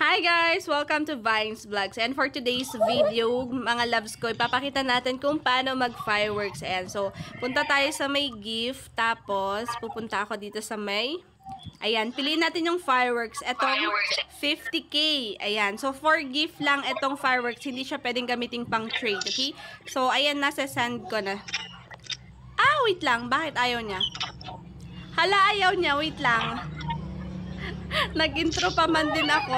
Hi guys! Welcome to Vines Vlogs. And for today's video, mga loves ko, ipapakita natin kung paano mag-fireworks. Ayan, so, punta tayo sa may gift. Tapos, pupunta ako dito sa may... Ayan, piliin natin yung fireworks. Etong 50k. Ayan, so for gift lang etong fireworks. Hindi siya pwedeng gamitin pang trade, okay? So, ayan, nasa send ko na. Ah, wait lang. Bakit ayaw niya? Hala, ayaw niya. Wait lang. Nag-intro pa man din ako.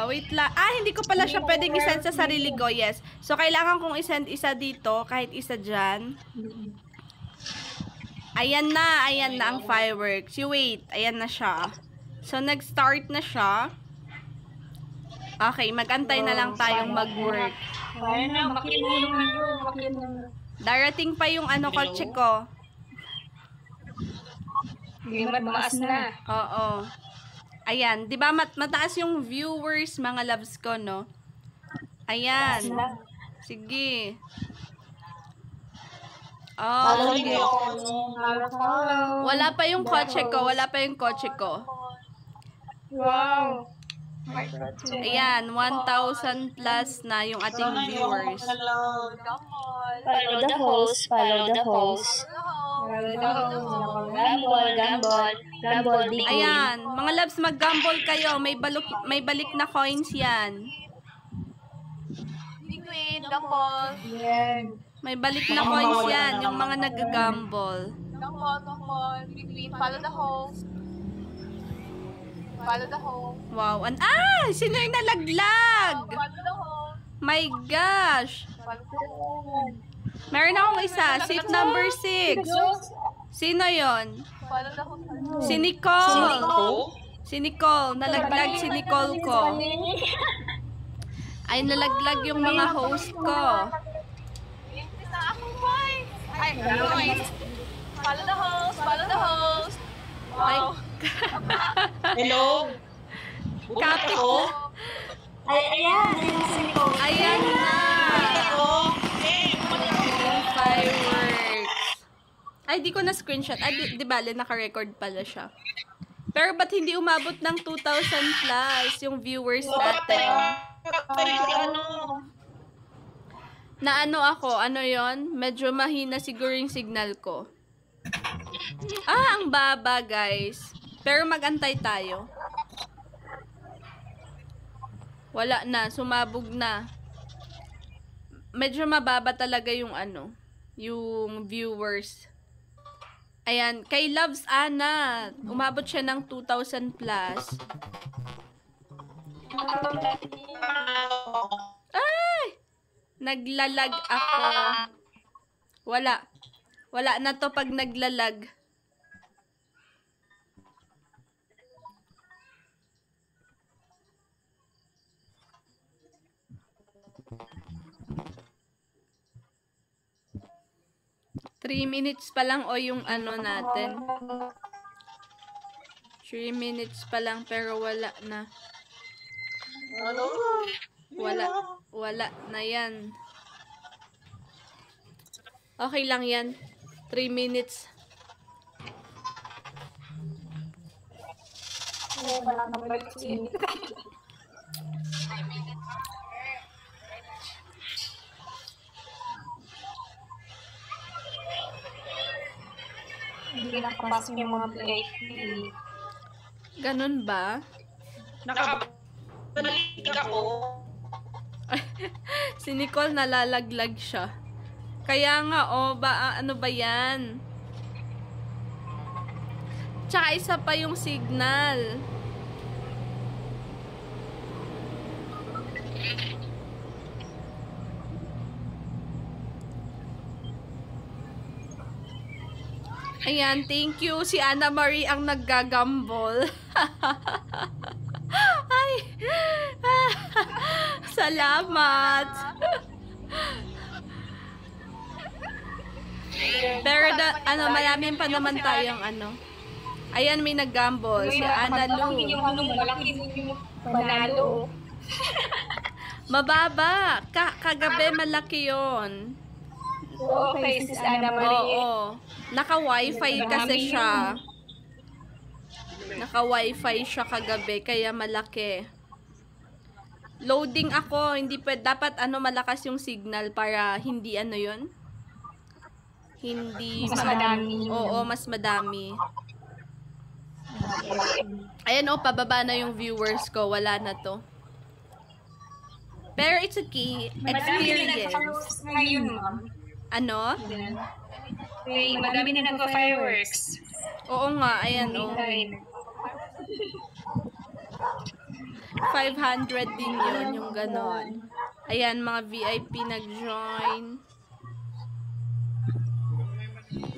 Wait lang. Hindi ko pala siya pwedeng isend sa sarili ko. Yes. So, kailangan kong isend isa dito. Kahit isa dyan. Ayan na ang fireworks. You wait. Ayan na siya. So, nag-start na siya. Okay, mag-antay na lang tayong mag-work. Darating pa yung kotse ko. Mataas na. Oo. Ayan, 'di ba mataas yung viewers, mga loves ko, no? Ayan. Sige. Oh, okay. Wala pa yung kotse ko, Wow. Ayan, 1,000 plus na yung ating viewers. Follow the host. Gumball. Ayan, mga loves, mag-gumball kayo. May balik na coins yan. Gumball. May balik na coins yan, yung mga nag-gumball. Gumball. Follow the host. Wow. Sino yung nalaglag? My gosh. Meron akong isa. Seat number 6. Sino yon? Si Nicole. Nalaglag si Nicole ko. Ay, nalaglag yung mga host ko. Follow the host. Wow. Hello? Kapit na. Ayan na. Yung fireworks. Ay, di ko na screenshot. Ay, di bale, naka-record pala siya. Pero ba't hindi umabot ng 2,000 plus yung viewers natin? Na ako? Ano yon? Medyo mahina siguro yung signal ko. Ang baba, guys. Pero mag-antay tayo. Wala na. Sumabog na. Medyo mababa talaga yung yung viewers. Ayan. Kay Loves Ana, umabot siya ng 2,000 plus. Ay! Naglalag ako. Wala na to pag naglalag. Three minutes pa lang yung natin. 3 minutes pa lang pero wala na. Wala na yan. Okay lang yan. 3 minutes. Hindi nakapasok yung mga VIP. Ganun ba? Nakabalik ako. Si Nicole nalalaglag siya. Kaya nga, ano ba yan? Tsaka isa pa yung signal. Ayan, thank you. Si Anna Marie ang naggagambol. Ay! Salamat! Pero maraming pa naman tayong Ayan, may naggambol. Si Ana Lu. Malaki yung panalo. Mababa. Kagabi malaki yon. Okay, sis Ana Marie. Oo. Naka-wifi kasi siya. Naka-wifi siya kagabi, kaya malaki. Loading ako, hindi pwede, dapat malakas yung signal para hindi yun. Hindi Mas madami. Oo, mas madami. Ayan pababa na yung viewers ko, wala na to. Pero it's okay, Madami din experience. nagpa-fireworks ngayon, ma'am. Ano? Madami din nagpa-fireworks. Oo nga, ayan 500 din yun, yung ganon. Ayan, mga VIP nag-join.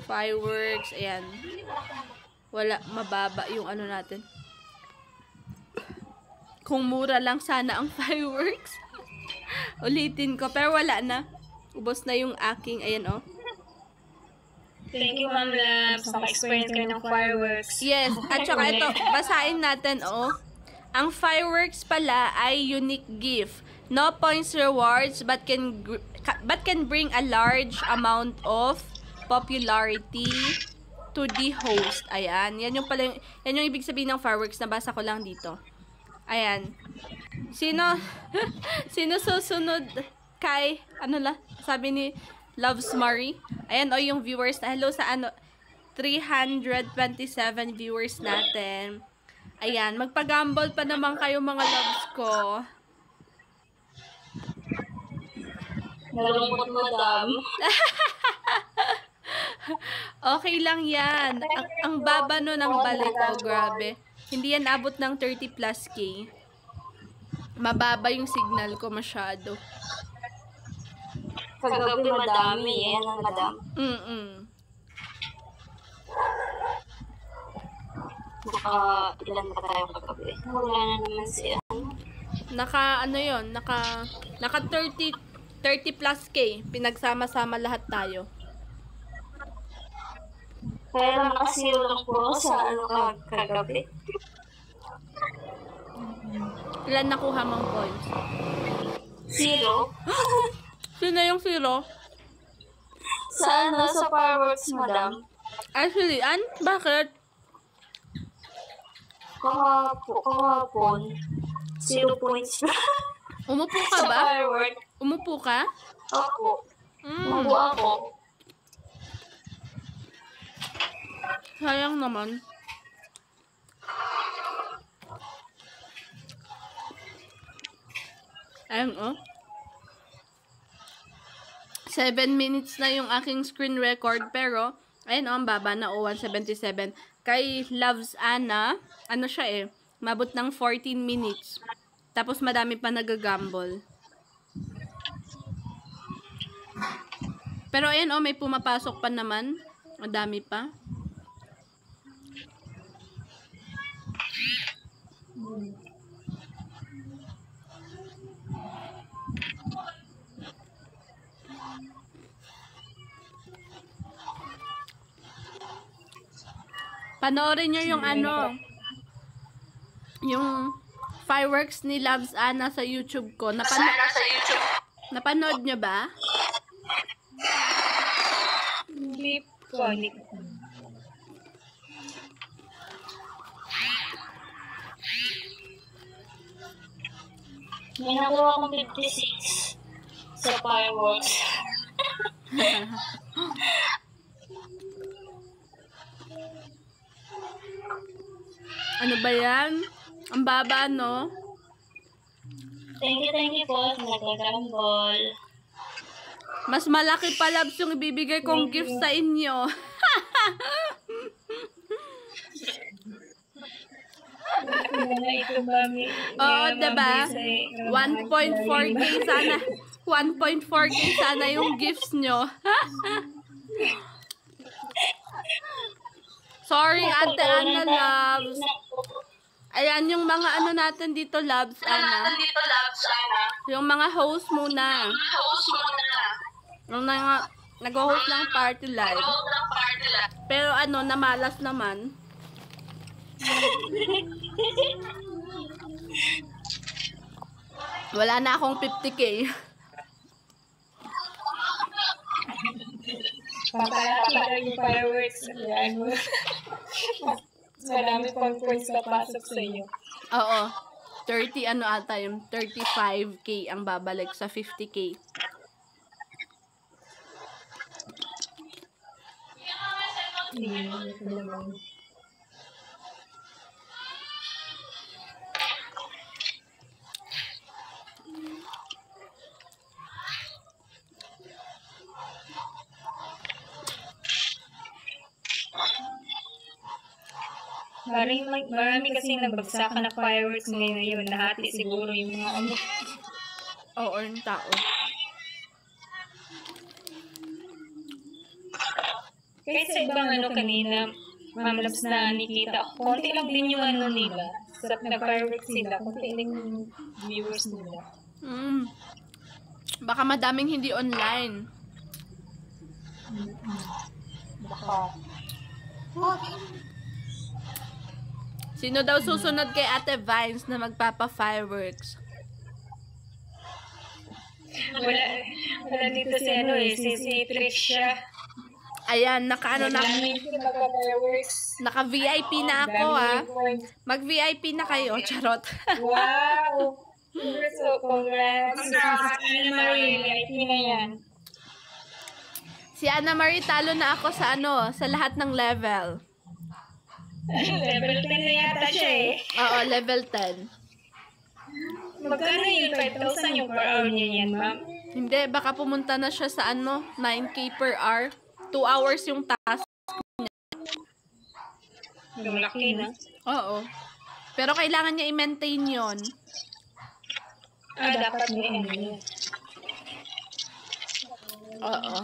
Fireworks, ayan. Wala, mababa yung natin. Kung mura lang sana ang fireworks. Ulitin ko, pero wala na. Ubos na yung aking, ayan Thank you, Ma'am Labs. Naka-experience kayo ng fireworks. Yes, at saka ito, basahin natin, Ang fireworks pala ay unique gift. No points rewards but can bring a large amount of popularity to the host. Ayan, yan yung ibig sabihin ng fireworks. Nabasa ko lang dito. Ayan. Sino susunod kay sabi ni Loves Marie. Ayan yung viewers na hello sa 327 viewers natin. Ayan, magpa-gamble pa naman kayo mga loves ko. Nalungkot, madam. Okay lang yan. Ang baba no ng balik ko, grabe. Hindi yan abot ng 30 plus K. Mababa yung signal ko masyado. Kagabi madami. Yan ang madam. Ilan pa tayo kagabi? Wala na naman siya. Naka 30 plus K. Pinagsama-sama lahat tayo. Kaya nakasiro lang po sa kagabi. Ilan nakuha mong points? 0. Sino yung 0? Sa fireworks, madam. Actually, bakit? Kahapon. 0 points. Umupo ka Sa ba? firework. Umupo ka? Ako. Umupo ako. Sayang naman. Ayun 7 minutes na yung aking screen record, pero ayun ang baba na 177. Kay Loves Anna, siya mabot ng 14 minutes. Tapos madami pa nagagamble. Pero ayun may pumapasok pa naman. Madami pa. Panoorin nyo yung yung fireworks ni Loves Anna sa YouTube ko. Napanood nyo ba? Hindi po. May nakuha akong 56 sa fireworks. Ano ba yan? Ang baba, no? Thank you po sa nagagambol. Mas malaki pa, Labs, yung ibibigay kong gift sa inyo. Oo, diba? 1.4K sana. 1.4K sana yung gifts nyo. Sorry, Ate Ana, Loves. Ayan, yung mga natin dito, Loves, Ana. Yung mga host muna. Yung nag-host ng party live. Pero namalas naman. Wala na akong 50K. Papalaki daw yung fireworks. Marami pang points na pasok sa iyo. Oo. 30 ano ata yung 35k ang babalik sa 50k. Marami kasi nagbagsakan na fireworks ngayon. Nahati siguro yung mga ano. Oo, yung tao. Kahit sa ibang ano kanina, Ma'am Labs na nakita, konti lang din yung ano nila. Sa nag-fireworks sila, konti lang yung viewers nila. Baka madaming hindi online. Baka. Sino daw susunod kay Ate Vines na magpapa-fireworks? Wala dito si ano eh, si Trisha. Ayan, naka-ano na, Mag-fireworks. naka-VIP na ako Mag-VIP na kayo, charot. Wow! So, congrats. Anna Marie, VIP na yan. Si Anna Marie, talo na ako sa sa lahat ng level. Level 10 na yata siya eh. Oo, level 10. Magkano yun? 5,000 yung per hour niya yan, ma'am? Hindi, baka pumunta na siya sa 9k per hour. 2 hours yung task. Yung laki na. Oo. Pero kailangan niya i-maintain yon. Dapat may ano yun. Oo.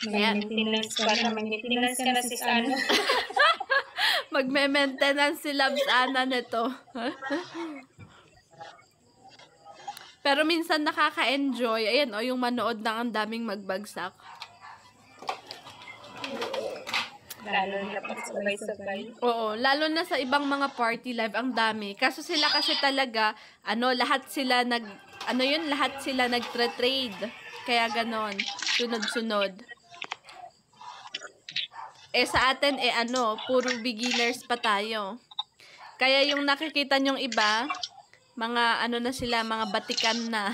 May maintenance ka na. May maintenance ka na sis ano. Magme-maintenance si Labs Ana nito. Pero minsan nakaka-enjoy. Ayan, yung manood ng ang daming magbagsak. Lalo na pag sabay-sabay. Oo, lalo na sa ibang mga party live, ang dami. Kaso sila kasi talaga, lahat sila lahat sila nagtre-trade. Kaya ganon, sunod-sunod. Sa atin, puro beginners pa tayo. Kaya yung nakikita nyong iba, mga na sila, mga batikan na.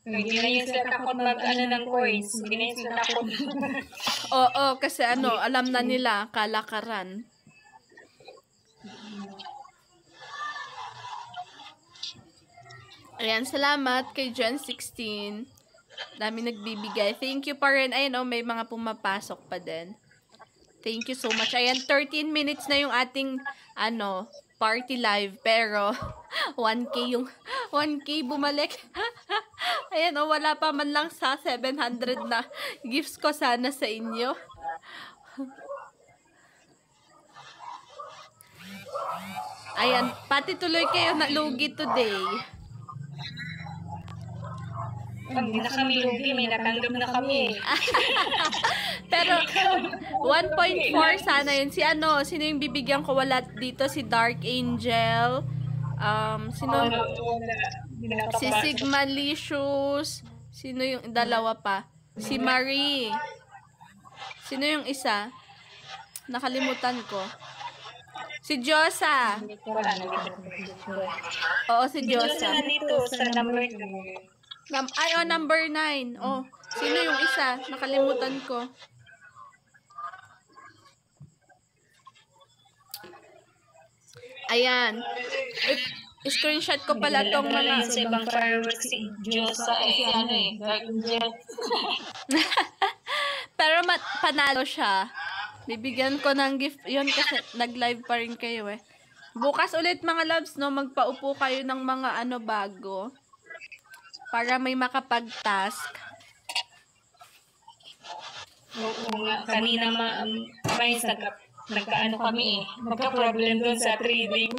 Hindi na yun sila takot ng coins. Hindi na yun sila takot. Oo, kasi alam na nila, kalakaran. Ayan, salamat kay Gen 16. Dami nagbibigay. Thank you pa rin. Ayan, may mga pumapasok pa din. Thank you so much. Ayan, 13 minutes na yung ating, party live. Pero, 1K bumalik. Ayan, wala pa man lang sa 700 na gifts ko sana sa inyo. Ayan, pati tuloy kayo nalugi today. Hindi na kami lugi, may natanggap na kami. Pero 1.4 sana yun. Sino yung bibigyan ko? Wala dito si Dark Angel. Sino? Si Sigma Licious. Sino yung dalawa pa? Si Marie. Sino yung isa? Nakalimutan ko. Si Josa. Oo, si Josa. Dito sa number number 9. Sino yung isa? Nakalimutan ko. Ayan. Screenshot ko pala tong mga... Sa ibang fireworks si Diyosa Pero panalo siya. Bibigyan ko ng gift. Yun kasi nag-live pa rin kayo eh. Bukas ulit mga loves, magpaupo kayo ng mga bago. Para may makapag-task. Oo nga. Kanina nagkaano kami eh. Nagka-problem doon sa trading.